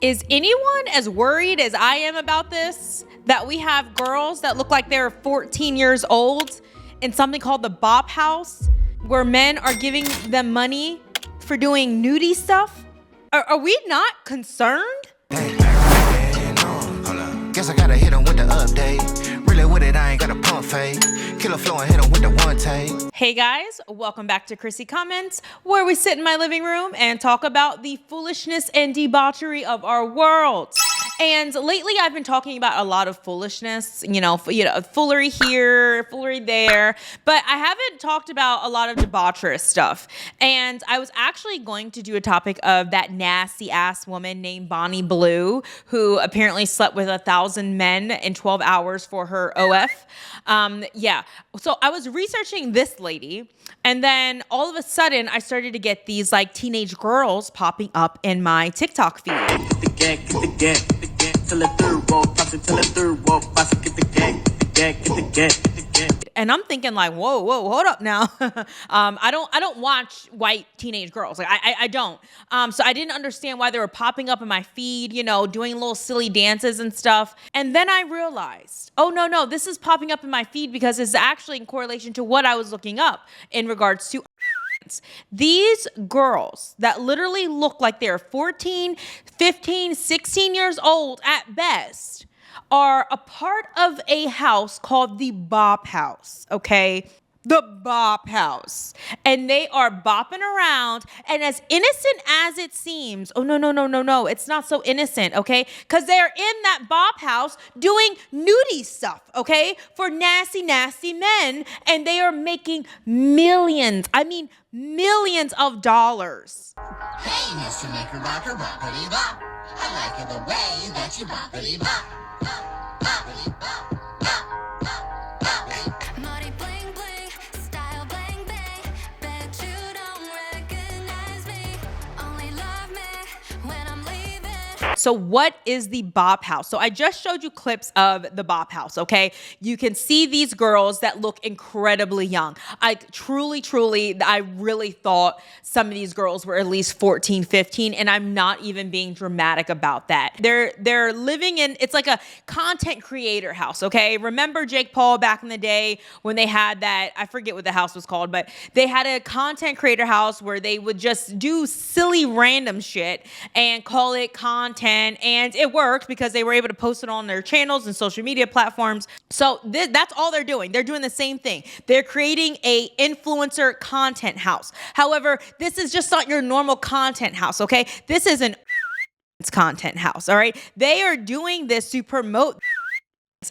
Is anyone as worried as I am about this? That we have girls that look like they're 14 years old in something called the Bop House, where men are giving them money for doing nudie stuff? Are we not concerned? Hold up. Guess I gotta hit him with the update. Really with it, I ain't got a pump fake. Killer flow and hit him with the one take. Hey guys, welcome back to Chrissy Comments, where we sit in my living room and talk about the foolishness and debauchery of our world. And lately I've been talking about a lot of foolishness, foolery here, foolery there, but I haven't talked about a lot of debaucherous stuff. And I was actually going to do a topic of that nasty ass woman named Bonnie Blue, who apparently slept with 1,000 men in 12 hours for her OF. So I was researching this lady, and then all of a sudden I started to get these like teenage girls popping up in my TikTok feed. And I'm thinking like, whoa, hold up now. I don't watch white teenage girls. Like I don't. So I didn't understand why they were popping up in my feed, doing little silly dances and stuff. And then I realized, oh no, this is popping up in my feed because it's actually in correlation to what I was looking up in regards to these girls that literally look like they're 14, 15, 16 years old at best are a part of a house called the Bop House, okay? The Bop House. And they are bopping around, and as innocent as it seems, oh no, it's not so innocent, okay? Because they're in that Bop House doing nudie stuff, okay? For nasty men, and they are making millions of dollars. Hey, Mr. Maker Rocker, boppity bop. I like it the way that you boppity bop. Boppity bop. Money bling bling, style bang bang. Bet you don't recognize me. Only love me when I'm leaving. So what is the Bop House? So I just showed you clips of the Bop House, okay? You can see these girls that look incredibly young. I truly, I really thought some of these girls were at least 14, 15, and I'm not even being dramatic about that. They're living in, it's like a content creator house, okay? Remember Jake Paul back in the day when they had that, I forget what the house was called, but they had a content creator house where they would just do silly random shit and call it content, and it worked because they were able to post it on their channels and social media platforms. So that's all they're doing. They're doing the same thing. They're creating a influencer content house. However, this is just not your normal content house, okay? This is an content house, all right? They are doing this to promote.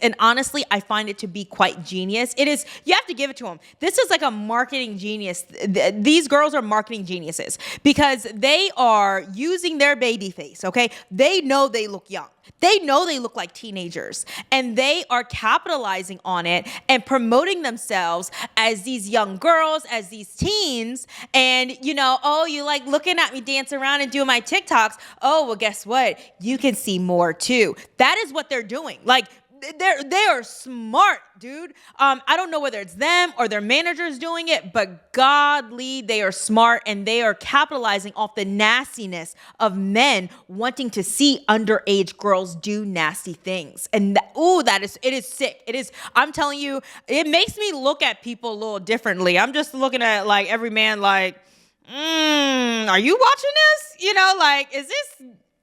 And honestly, I find it to be quite genius. It is, you have to give it to them. This is like a marketing genius. These girls are marketing geniuses because they are using their baby face, okay? They know they look young. They know they look like teenagers, and they are capitalizing on it and promoting themselves as these young girls, as these teens. And, oh, you like looking at me dance around and doing my TikToks. Oh, well, guess what? You can see more too. That is what they're doing. Like, they are smart, dude. I don't know whether it's them or their managers doing it, but godly, they are smart, and they are capitalizing off the nastiness of men wanting to see underage girls do nasty things. And it is sick. It is, I'm telling you, it makes me look at people a little differently. I'm just looking at like every man like, are you watching this? Like, is this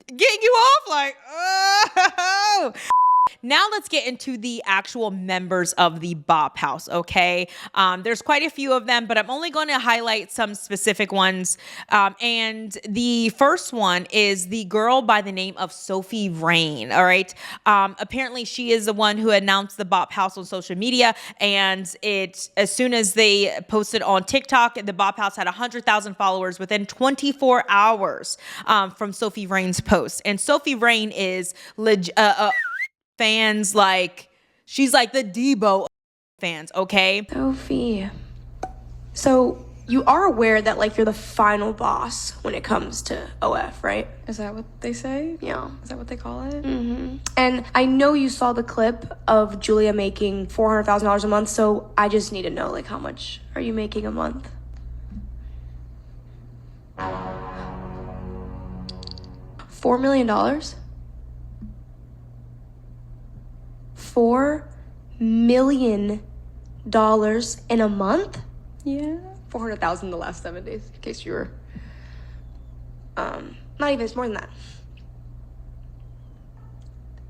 getting you off? Like, oh. Now let's get into the actual members of the Bop House, okay? There's quite a few of them, but I'm only going to highlight some specific ones. And the first one is the girl by the name of Sophie Rain, all right? Apparently, she is the one who announced the Bop House on social media, and as soon as they posted on TikTok, the Bop House had 100,000 followers within 24 hours from Sophie Rain's post. And Sophie Rain is fans, like, she's like the Debo fans, okay? Sophie, so you are aware that like you're the final boss when it comes to OF, right? Is that what they say? Yeah. Is that what they call it? Mm-hmm. And I know you saw the clip of Julia making $400,000 a month, so I just need to know, like, how much are you making a month? $4 million? $4 million in a month? Yeah. 400,000 the last 7 days, in case you were, not even, it's more than that.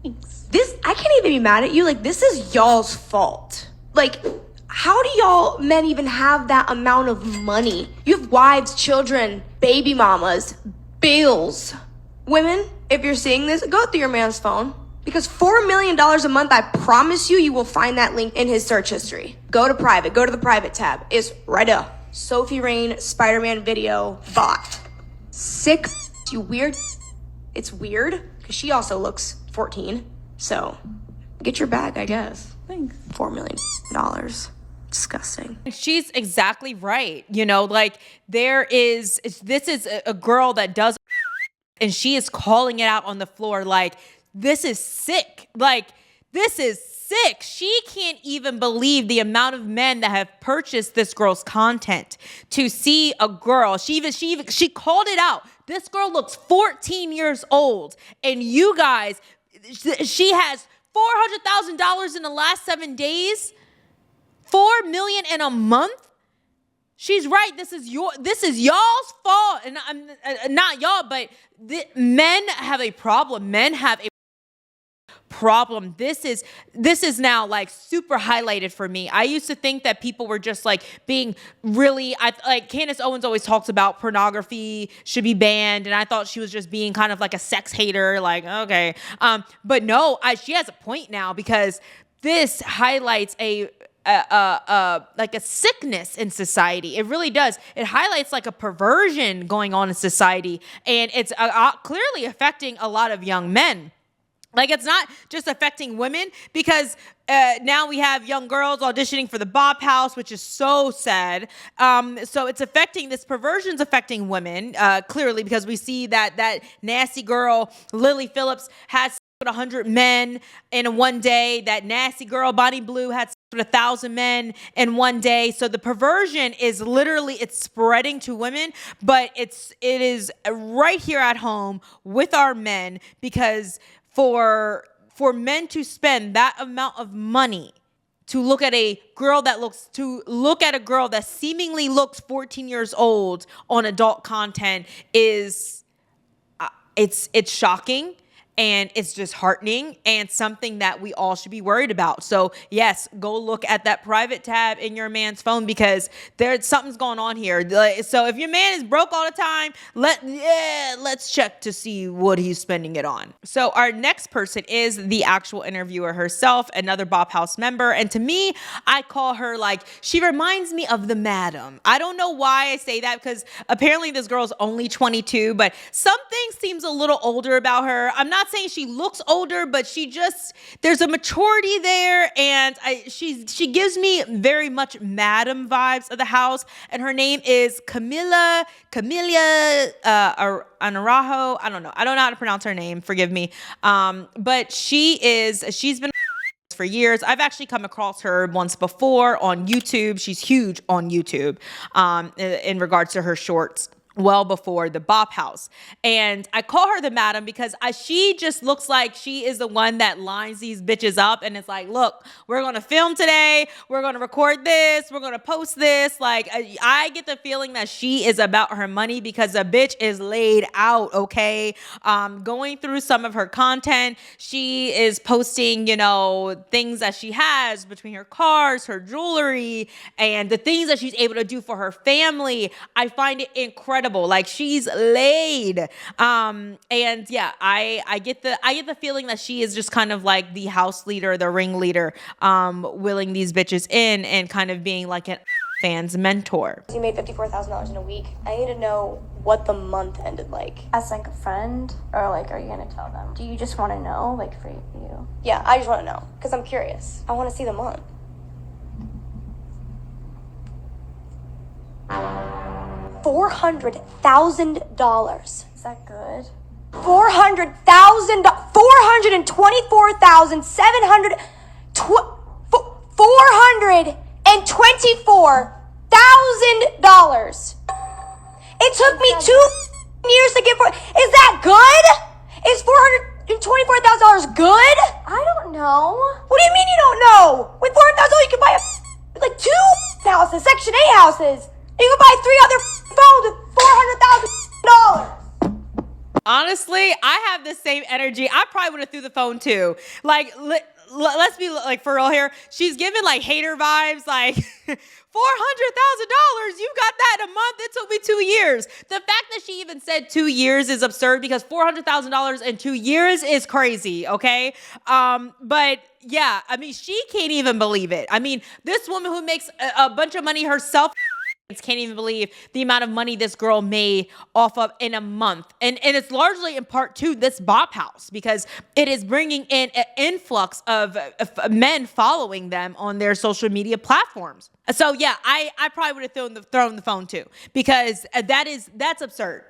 Thanks. I can't even be mad at you. Like, this is y'all's fault. Like, how do y'all men even have that amount of money? You have wives, children, baby mamas, bills. Women, if you're seeing this, go through your man's phone. Because $4 million a month, I promise you, you will find that link in his search history. Go to private, go to the private tab. It's right up. Sophie Rain, Spider-Man video, bot. Sick, you weird. It's weird, because she also looks 14. So, get your bag, I guess. Thanks. $4 million. Disgusting. She's exactly right. You know, like this is a girl that does, and she is calling it out on the floor like, this is sick. Like, this is sick. She can't even believe the amount of men that have purchased this girl's content to see a girl. She called it out. This girl looks 14 years old, and you guys, she has $400,000 in the last 7 days. $4 million in a month. She's right. This is y'all's fault, and I'm not y'all, but men have a problem. Men have a problem. This is now like super highlighted for me. I used to think that people were just like being really, like Candace Owens always talks about pornography should be banned, and I thought she was just being kind of like a sex hater, like, okay. But no, she has a point now, because this highlights like a sickness in society. It really does. It highlights like a perversion going on in society, and it's clearly affecting a lot of young men. Like, it's not just affecting women, because now we have young girls auditioning for the Bop House, which is so sad. So it's affecting, this perversion's affecting women, clearly, because we see that nasty girl, Lily Phillips, has 100 men in one day. That nasty girl, Bonnie Blue, had 1,000 men in one day. So the perversion is literally, it's spreading to women, but it is right here at home with our men, because for men to spend that amount of money to look at a girl that seemingly looks 14 years old on adult content is it's shocking. And it's disheartening, and something that we all should be worried about. So yes, go look at that private tab in your man's phone, because something's going on here. So if your man is broke all the time, let's check to see what he's spending it on. So our next person is the actual interviewer herself, another Bop House member. And to me, I call her, like, she reminds me of the madam. I don't know why I say that, because apparently this girl's only 22, but something seems a little older about her. I'm not saying she looks older, but there's a maturity there, and she gives me very much madam vibes of the house. And her name is Camilla Araujo. I don't know how to pronounce her name, forgive me. But she's been for years. I've actually come across her once before on YouTube. She's huge on YouTube in regards to her shorts, well before the Bop House. And I call her the madam because she just looks like she is the one that lines these bitches up, and it's like, look, we're going to film today, we're going to record this, we're going to post this. Like, I get the feeling that she is about her money, because the bitch is laid out, okay? Going through some of her content, she is posting, things that she has between her cars, her jewelry, and the things that she's able to do for her family. I find it incredible. Like, she's laid. And yeah, I get the feeling that she is just kind of like the house leader, the ringleader, willing these bitches in and kind of being like an fan's mentor. You made $54,000 in a week. I need to know what the month ended like. As like a friend, or like, are you gonna tell them? Do you just want to know, like, for you? Yeah, I just want to know, because I'm curious. I want to see the month. $400,000. Is that good? $424,700. $424,000. It took me 2 years to get. Is that good? Is $424,000 good? I don't know. What do you mean you don't know? With $400,000 you can buy like 2 houses, Section 8 houses. You can buy 3 other phones with $400,000. Honestly, I have the same energy. I probably would have threw the phone too. Like, let's be like for real here. She's giving like hater vibes, like $400,000. You got that in a month. It took me 2 years. The fact that she even said 2 years is absurd because $400,000 in 2 years is crazy. Okay. But yeah, I mean, she can't even believe it. I mean, this woman who makes a bunch of money herself can't even believe the amount of money this girl made off of in a month. And it's largely in part to this Bop House because it is bringing in an influx of men following them on their social media platforms. So yeah, I probably would have thrown the phone too because that's absurd.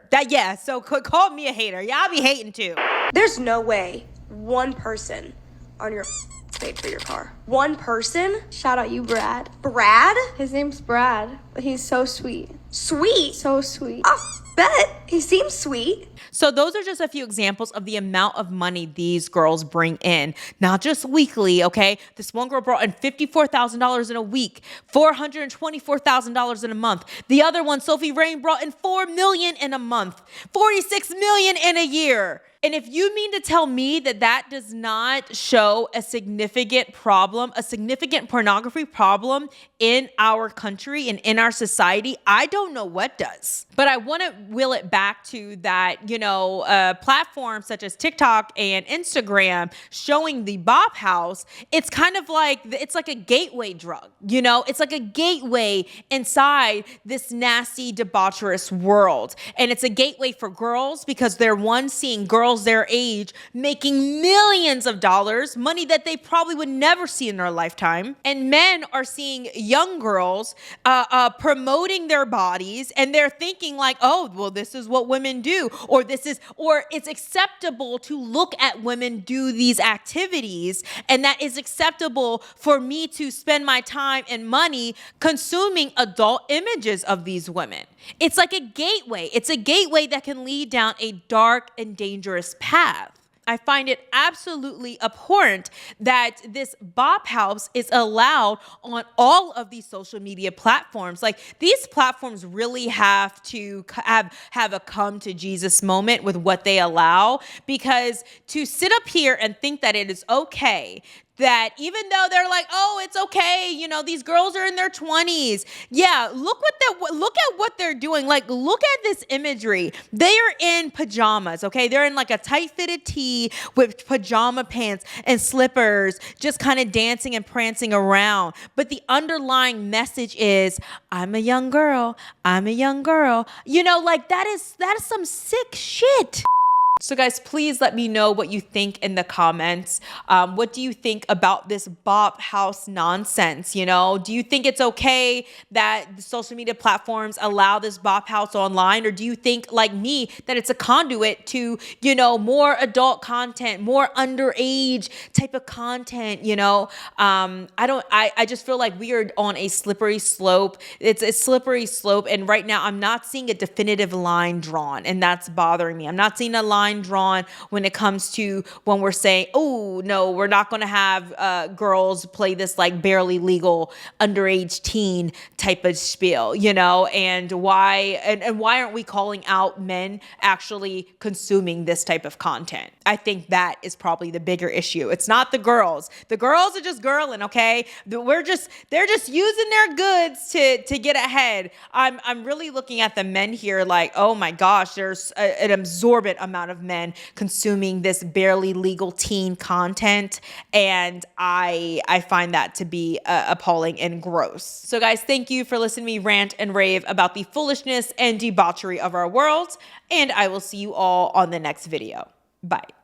So call me a hater. Yeah, I'll be hating too. There's no way one person on your paid for your car. One person? Shout out you, Brad. Brad? His name's Brad. He's so sweet. Sweet? So sweet. I bet. He seems sweet. So those are just a few examples of the amount of money these girls bring in, not just weekly, okay? This one girl brought in $54,000 in a week, $424,000 in a month. The other one, Sophie Rain, brought in $4 million in a month, $46 million in a year. And if you mean to tell me that does not show a significant problem, a significant pornography problem in our country and in our society, I don't know what does. But I want to wheel it back to that, platforms such as TikTok and Instagram showing the Bop House. It's kind of like, it's like a gateway drug, it's like a gateway inside this nasty, debaucherous world. And it's a gateway for girls because they're seeing girls their age making millions of dollars, money that they probably would never see in their lifetime. And men are seeing young girls promoting their bodies, and they're thinking like, oh, well, this is what women do, or it's acceptable to look at women do these activities, and that is acceptable for me to spend my time and money consuming adult images of these women. It's like a gateway. It's a gateway that can lead down a dark and dangerous path. I find it absolutely abhorrent that this Bop House is allowed on all of these social media platforms. Like, these platforms really have to have a come to Jesus moment with what they allow, because to sit up here and think that it is okay that even though they're like, oh, it's okay, these girls are in their 20s. Yeah, look at what they're doing. Like, look at this imagery. They are in pajamas, okay? They're in like a tight-fitted tee with pajama pants and slippers, just kind of dancing and prancing around. But the underlying message is, I'm a young girl. I'm a young girl. That is some sick shit. So guys, please let me know what you think in the comments. What do you think about this Bop House nonsense? Do you think it's okay that the social media platforms allow this Bop House online? Or do you think, like me, that it's a conduit to, more adult content, more underage type of content, I just feel like we are on a slippery slope. It's a slippery slope. And right now I'm not seeing a definitive line drawn, and that's bothering me. I'm not seeing a line drawn when it comes to when we're saying, oh no, we're not going to have girls play this like barely legal underage teen type of spiel, and why aren't we calling out men actually consuming this type of content? I think that is probably the bigger issue. It's not the girls. The girls are just girling, okay? They're just using their goods to get ahead. I'm really looking at the men here like, oh my gosh, there's an absorbent amount of men consuming this barely legal teen content, and I find that to be appalling and gross. So guys, thank you for listening to me rant and rave about the foolishness and debauchery of our world, and I will see you all on the next video. Bye.